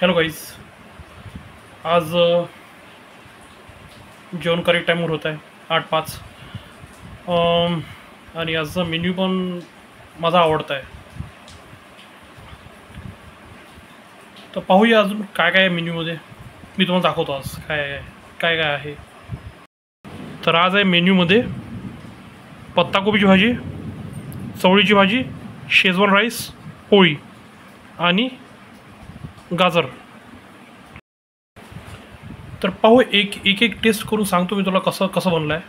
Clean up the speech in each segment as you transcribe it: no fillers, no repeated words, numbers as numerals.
Hello guys, आज जेवण correct टाईमवर होत आहे 8:05 आणि आजचा मेन्यू पण माझा आवडता आहे. तर पाहूया अजून काय काय आहे मेन्यूमध्ये. मी तुम्हाला दाखवतो आज काय काय काय आहे. तर आज आहे मेन्यूमध्ये पत्ताकोबीची भाजी, चवळीची भाजी, शेजवान राईस, पोळी आणि गाजर. तर पाहू एक एक एक टेस्ट करून सांगतो मी तुला कसं कसं बनलं आहे.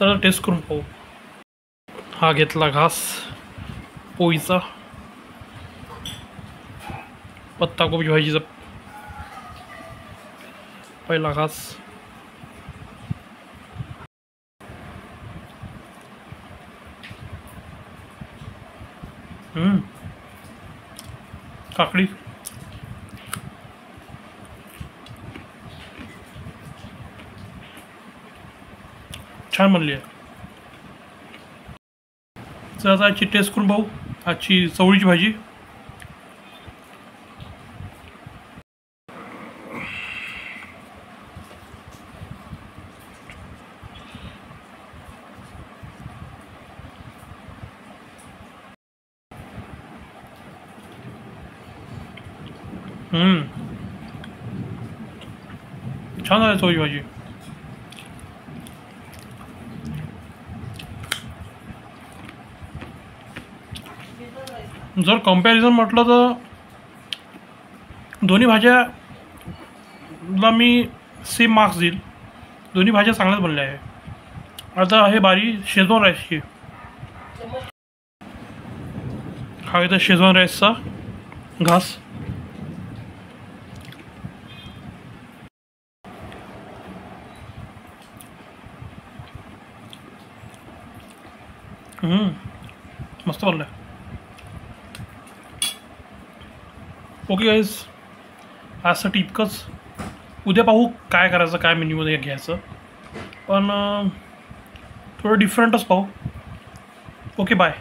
तर टेस्ट करून पाहू. हा घेतला घास पोळीचा, पत्ताकोबी भाजीचा पहिला घास, काकडी, छान बनली आहे. तर आता आजची टेस्ट करून पाहू. आजची चवळीची भाजी, छान आहे चवळीची भाजी. जर कंपॅरिझन म्हटलं तर दोन्ही भाज्याला मी सेम मार्क्स देईल. दोन्ही भाज्या चांगल्याच बनल्या आहे. आता हे बारी शेजवान राईसची. हा इथं शेजवान राईसचा घास, मस्त बनलं आहे. ओके गाईज, आजसाठी इतकंच. उद्या पाहू काय करायचं, काय मेन्यूमध्ये घ्यायचं, पण थोडं डिफरंटच पाहू. Okay, bye.